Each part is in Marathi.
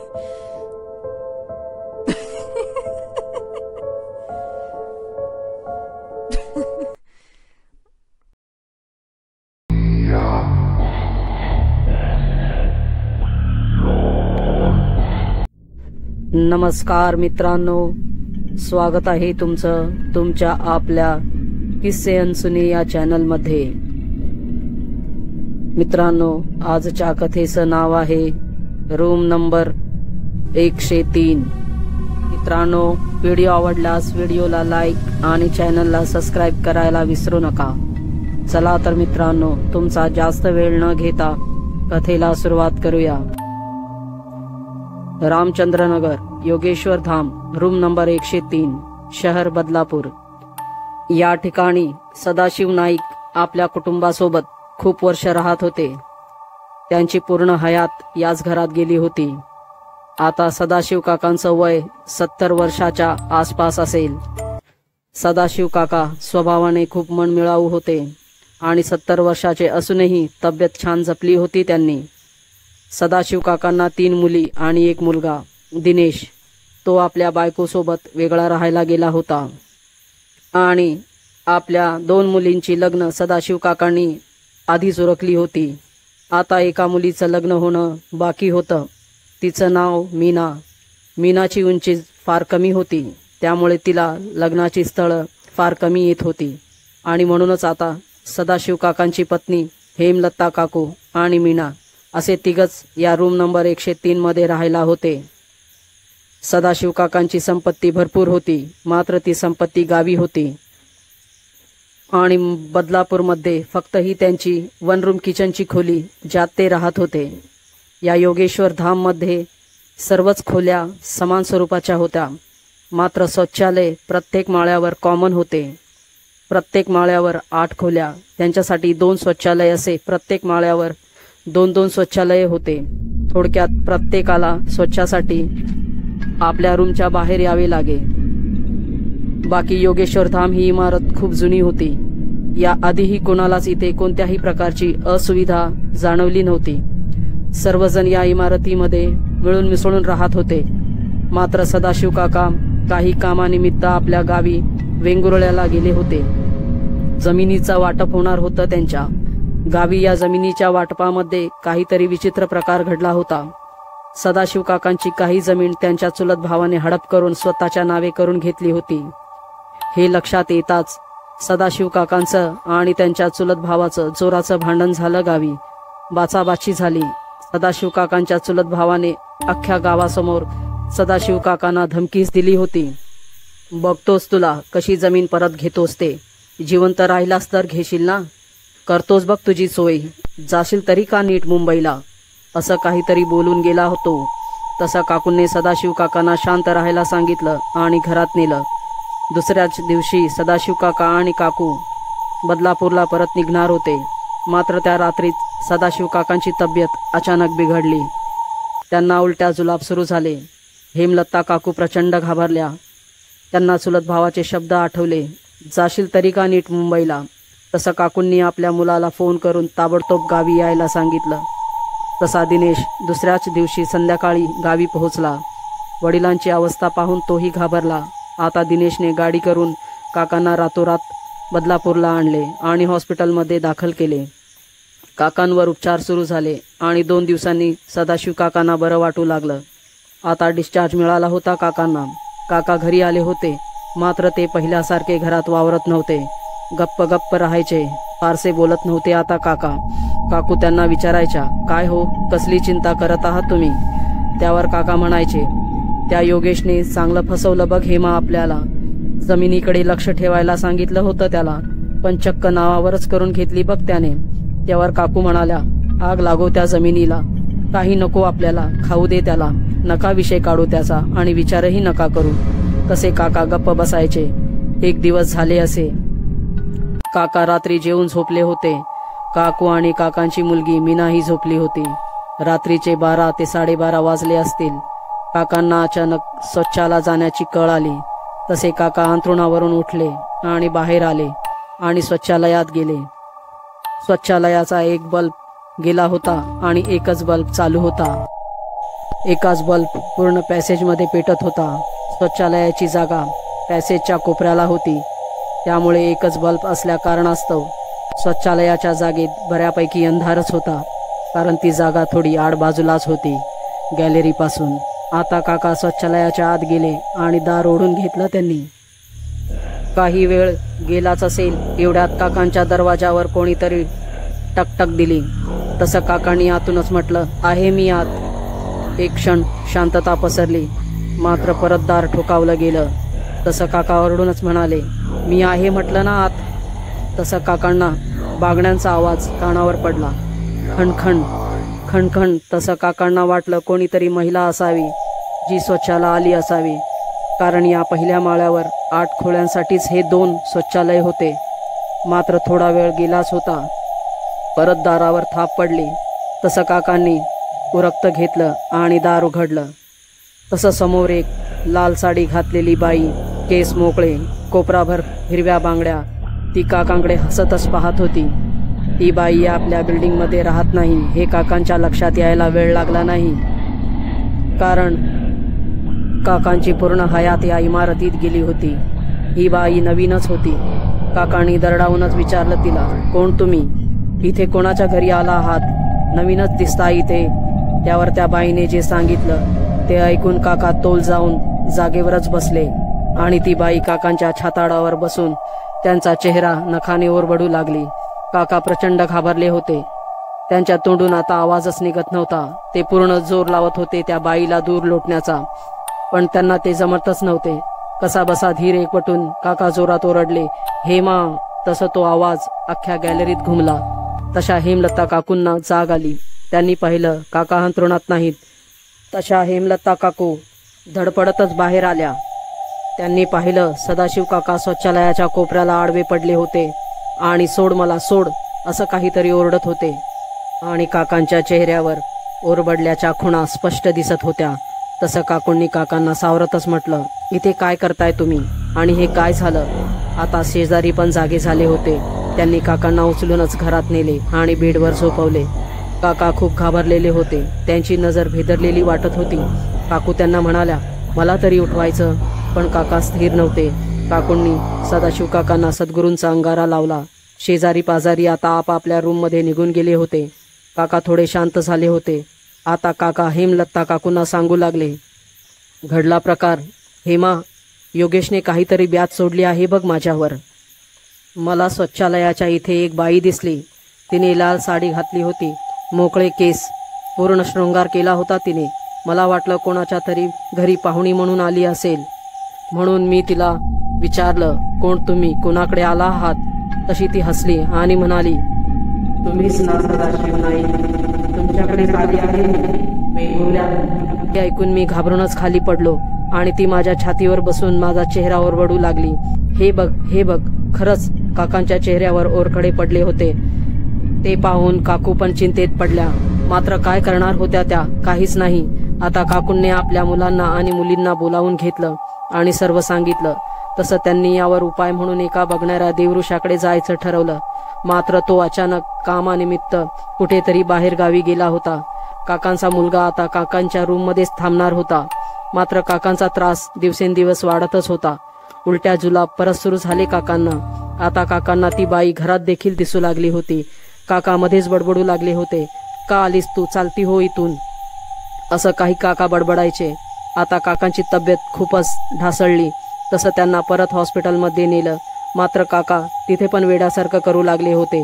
नमस्कार मित्रांनो, स्वागत आहे तुमचं तुमच्या आपल्या किस्से अनसुने या चॅनल मध्ये। मित्रांनो, आजच्या कथेचं नाव आहे रूम नंबर 103। मित्रांनो, व्हिडिओ आवडल्यास व्हिडिओला लाईक आणि चॅनलला सबस्क्राईब करायला विसरू नका। चला तर मित्रांनो, तुमचा जास्त वेळ न घेता कथेला सुरुवात करूया। रामचंद्रनगर, योगेश्वर धाम, रूम नंबर 103, शहर बदलापूर। या ठिकाणी सदाशिव नाईक आपल्या कुटुंबासोबत खूप वर्ष राहत होते। त्यांची पूर्ण हयात याच घरात गेली होती। आता सदाशिव काकांचं वय 70 वर्षाच्या आसपास असेल। सदाशिव काका स्वभावाने खूप मनमिळाऊ होते आणि 70 वर्षाचे असूनही तब्येत छान जपली होती त्यांनी। सदाशिव काकांना 3 मुली आणि 1 मुलगा दिनेश। तो आपल्या बायकोसोबत वेगळा राहायला गेला होता आणि आपल्या 2 मुलींची लग्न सदाशिव काकांनी आधीच उरकली होती। आता एका मुलीचं लग्न होणं बाकी होतं। तिचं नाव मीना। मीनाची उंची फार कमी होती, त्यामुळे तिला लग्नाची स्थळं फार कमी येत होती आणि म्हणूनच आता सदाशिव काकांची पत्नी हेमलता काकू आणि मीना असे तिघच या रूम नंबर 103 मध्ये राहायला होते। सदाशिव काकांची संपत्ती भरपूर होती, मात्र ती संपत्ती गावी होती आणि बदलापूरमध्ये फक्त ही त्यांची 1 रूम किचनची खोली ज्यात ते राहत होते। या योगेश्वर धाम मध्ये सर्वच खोल्या समान स्वरूपाच्या होत्या, मात्र शौचालय प्रत्येक माळ्यावर कॉमन होते। प्रत्येक माळ्यावर 8 खोल्या, त्यांच्यासाठी 2 शौचालय असे प्रत्येक माळ्यावर 2-2 शौचालय होते। थोडक्यात प्रत्येकाला स्वच्छासाठी आपल्या रूमच्या बाहेर यावे लागे। बाकी योगेश्वर धाम ही इमारत खूप जुनी होती। या आधीही कोणालाच इथे कोणत्याही प्रकारची असुविधा जाणवली नव्हती। सर्वजण या इमारतीमध्ये मिळून मिसळून राहत होते। मात्र सदाशिव काका काही कामानिमित्त आपल्या गावी वेंगुर्ल्याला गेले होते। जमिनीचा वाटप होणार होतं त्यांच्या गावी। या जमिनीच्या वाटपामध्ये काहीतरी विचित्र प्रकार घडला होता। सदाशिव काकांची काही जमीन त्यांच्या चुलत भावाने हडप करून स्वतःच्या नावे करून घेतली होती। हे लक्षात येताच सदाशिव काकांचं आणि त्यांच्या चुलत भावाचं जोराचं भांडण झालं। गावी बाचाबाची झाली। सदाशिव काकांच्या चुलत भावाने अख्ख्या गावासमोर सदाशिव काकांना धमकीच दिली होती। बघतोस तुला कशी जमीन परत घेतोस ते, जिवंत राहिलास तर घेशील ना, करतोस बघ तुझी सोय, जाशील तरी का नीट मुंबईला, असं काहीतरी बोलून गेला होतो। तसा काकूंनी सदाशिव काकांना शांत राहायला सांगितलं आणि घरात नेलं। दुसऱ्याच दिवशी सदाशिव काका आणि काकू बदलापूरला परत निघणार होते, मात्र त्या रात्रीत सदाशिव काकांची तब्येत अचानक बिघडली। त्यांना उलट्या जुलाब सुरू झाले। हेमलता काकू प्रचंड घाबरल्या। त्यांना चुलत भावाचे शब्द आठवले, जाशील तरी का नीट मुंबईला। तसं काकूंनी आपल्या मुलाला फोन करून ताबडतोब गावी यायला सांगितलं। तसा दिनेश दुसऱ्याच दिवशी संध्याकाळी गावी पोहोचला। वडिलांची अवस्था पाहून तोही घाबरला। आता दिनेशने गाडी करून काकांना रातोरात बदलापूरला आणले आणि हॉस्पिटलमध्ये दाखल केले। काकांवर उपचार सुरू झाले आणि 2 दिवसांनी सदाशिव काकांना बरं वाटू लागलं। आता डिस्चार्ज मिळाला होता काकांना। काका घरी आले होते, मात्र ते पहिल्यासारखे घरात वावरत नव्हते। गप्प गप्प राहायचे, फारसे बोलत नव्हते आता काका। काकू त्यांना विचारायच्या, काय हो, कसली चिंता करत आहात तुम्ही? त्यावर काका म्हणायचे, त्या योगेशने चांगलं फसवलं बघ हेमा आपल्याला। जमिनीकडे लक्ष ठेवायला सांगितलं होतं त्याला, पण चक्क नावावरच करून घेतली बघ त्याने। त्यावर काकू म्हणाल्या, आग लागो त्या जमिनीला, काही नको आपल्याला, खाऊ दे त्याला, नका विषय काढू त्याचा आणि विचारही नका करू। तसे काका गप्प बसायचे। एक दिवस झाले असे, काका रात्री जेवून झोपले होते। काकू आणि काकांची मुलगी मीनाही झोपली होती। रात्रीचे 12 ते 12:30 वाजले असतील। काकांना अचानक शौचाला जाण्याची कळ आली। तसे काका अंथरुणावरून उठले आणि बाहेर आले आणि शौचालयात गेले। शौचालयाचा एक बल्ब गेला होता आणि एकच बल्ब चालू होता। एकाच बल्ब पूर्ण पॅसेजमध्ये पेटत होता. शौचालयाची जागा पॅसेजच्या कोपऱ्याला होती, त्यामुळे एकच बल्ब असल्या कारणास्तव शौचालयाच्या जागेत बऱ्यापैकी अंधारच होता, कारण ती जागा थोडी आडबाजूलाच होती गॅलरीपासून. आता काका शौचालयाच्या आत गेले आणि दार ओढून घेतलं त्यांनी. काही वेळ गेलाच असेल एवढ्यात काकांच्या दरवाजावर कोणीतरी टकटक दिली. तसं काकांनी आतूनच म्हटलं, आहे मी आत. एक क्षण शांतता पसरली, मात्र परत दार ठोकावलं गेलं. तसं काका ओरडूनच म्हणाले, मी आहे म्हटलं ना आत. तसं काकांना बागड्यांचा आवाज कानावर पडला, खणखण खणखण. तसं काकांना वाटलं कोणीतरी महिला असावी जी स्वच्छाला आली असावी, कारण या पहिल्या माळ्यावर 8 खोल्यांसाठीच हे 2 शौचालय होते. मात्र थोडा वेळ गेलाच होता, परत दारावर थाप पडली. तसं काकांनी उरकत घेतलं आणि दार उघडलं. तसं समोर एक लाल साडी घातलेली बाई, केस मोकळे, कोपराभर हिरव्या बांगड्या, ती काकांकडे हसतच पाहत होती. ती बाई आपल्या बिल्डिंगमध्ये राहत नाही हे काकांच्या लक्षात यायला वेळ लागला नाही, कारण काकांची पूर्ण हयात या इमारतीत गेली होती. ही बाई नवीनच होती. काकांनी दरडावूनच विचारलं तिला, कोण तुम्ही? इथे कोणाच्या घरी आला आहात? नवीनच दिसता इथे. त्यावर त्या बाईने जे सांगितलं ते ऐकून काका तोल जाऊन जागेवरच बसले आणि ती बाई काकांच्या छाताडावर बसून त्यांचा चेहरा नखाने ओरबडू लागली. काका प्रचंड घाबरले होते. त्यांच्या तोंडून आता आवाजच निघत नव्हता. ते पूर्ण जोर लावत होते त्या बाईला दूर लोटण्याचा, पण त्यांना ते जमतच नव्हते. कसा बसा धीर एकवटून काका जोरात ओरडले, हेमा. तसं तो आवाज अख्ख्या गॅलरीत घुमला. तशा हेमलता काकूंना जाग आली. त्यांनी पाहिलं काका अंथरुणात नाहीत. तशा हेमलता काकू धडपडतच बाहेर आल्या. त्यांनी पाहिलं सदाशिव काका शौचालयाच्या कोपऱ्याला आडवे पडले होते आणि सोड मला सोड असं काहीतरी ओरडत होते आणि काकांच्या चेहऱ्यावर ओरबडल्याच्या खुणा स्पष्ट दिसत होत्या. तसं काकूंनी काकांना सावरतच म्हटलं, इथे काय करताय तुम्ही आणि हे काय झालं? आता शेजारी पण जागे झाले होते. त्यांनी काकांना उचलूनच घरात नेले आणि बेडवर झोपवले. काका खूप घाबरलेले होते. त्यांची नजर भेदरलेली वाटत होती. काकू त्यांना म्हणाल्या, मला तरी उठवायचं, पण काका स्थिर नव्हते. काकूंनी सदाशिव काकांना सद्गुरूंचा अंगारा लावला. शेजारी पाजारी आता आपापल्या रूममध्ये निघून गेले होते. काका थोडे शांत झाले होते. आता काका हेमलता काकूंना सांगू लागले, घडला प्रकार. हेमा, योगेशने काहीतरी ब्यात सोडली आहे बघ माझ्यावर. मला शौचालयाच्या इथे एक बाई दिसली. तिने लाल साडी घातली होती, मोकळे केस, पूर्ण शृंगार केला होता तिने. मला वाटलं कोणाच्या तरी घरी पाहुणी म्हणून आली असेल, म्हणून मी तिला विचारलं, कोण तुम्ही, कोणाकडे आला आहात? तशी ती हसली आणि म्हणाली, तुम्हीच ना सदाशिव नाईक, तुमच्याकडे आली आहे मी. हे ऐकून मी घाबरूनच खाली पडलो आणि ती माझ्या छातीवर बसून माझा चेहरा ओरबडू लागली. हे बघ, हे बघ. खरंच काकांच्या चेहऱ्यावर ओरखडे पडले होते. ते पाहून काकू पण चिंतेत पडल्या. मात्र काय करणार होत्या त्या? काहीच नाही. आता काकूंनी आपल्या मुलांना आणि मुलींना बोलावून घेतलं आणि सर्व सांगितलं. तसं त्यांनी यावर उपाय म्हणून एका बघणाऱ्या देवऋषाकडे जायचं ठरवलं. मात्र तो अचानक कामानिमित्त कुठेतरी बाहेर गावी गेला होता. काकांचा मुलगा आता काकांच्या रूममध्येच थांबणार होता. मात्र काकांचा त्रास दिवसेंदिवस वाढतच होता. उलट्या जुलाब परत सुरू झाले काकांना. आता काकांना ती बाई घरात देखील दिसू लागली होती. काका मध्येच बडबडू लागले होते, का आलीस तू, चालती हो इथून, असं काही काका बडबडायचे. आता काकांची तब्येत खूपच ढासळली. तसं त्यांना परत हॉस्पिटलमध्ये नेलं. मात्र काका तिथे पण वेड्यासारखं करू लागले होते.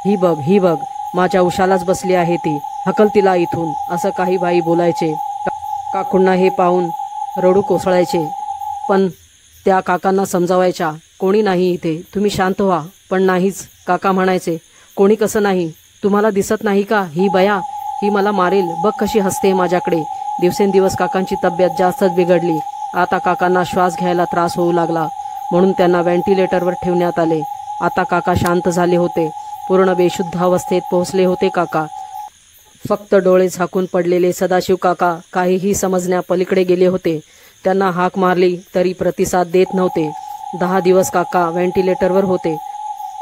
ही बघ, ही बघ, माझ्या उशालाच बसली आहे ती, हकल तिला इथून, असं काही बाई बोलायचे. काकूंना हे पाहून रडू कोसळायचे, पण त्या काकांना समजावायच्या, कोणी नाही इथे, तुम्ही शांत व्हा. पण नाहीच. काका म्हणायचे, कोणी कसं नाही, तुम्हाला दिसत नाही का ही बया, ही मला मारेल, बघ कशी हसते माझ्याकडे. दिवसेंदिवस काकांची तब्येत जास्तच बिघडली. आता काकांना श्वास घ्यायला त्रास होऊ लागला, म्हणून त्यांना व्हेंटिलेटरवर ठेवण्यात आले. आता काका शांत झाले होते. पूर्ण बेशुद्ध अवस्थेत पोहोचले होते काका. फक्त डोळे झाकून पडलेले सदाशिव काका काहीही समजण्या पलीकडे गेले होते. त्यांना हाक मारली तरी प्रतिसाद देत नव्हते. 10 दिवस काका व्हेंटिलेटरवर होते.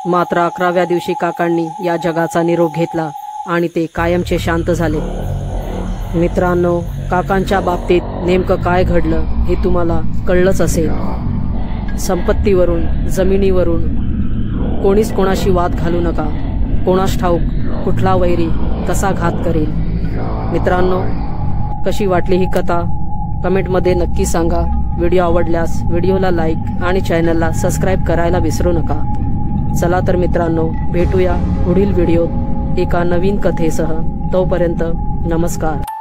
मात्र 11व्या दिवशी काकांनी या जगाचा निरोप घेतला आणि ते कायमचे शांत झाले. मित्रांनो, काकांच्या बाबतीत नेमकं काय घडलं हे तुम्हाला कळलंच असेल. संपत्तीवरून, जमिनीवरून कोणीच कोणाशी वाद घालू नका. कोणास ठाऊक कुठला वैरी कसा घात करेल. मित्रांनो, कशी वाटली ही कथा कमेंटमध्ये नक्की सांगा. व्हिडिओ आवडल्यास व्हिडिओला लाईक आणि चॅनलला सबस्क्राईब करायला विसरू नका. चला तर मित्रांनो, भेटूया पुढील व्हिडिओत एका नवीन कथेसह. तोपर्यंत नमस्कार.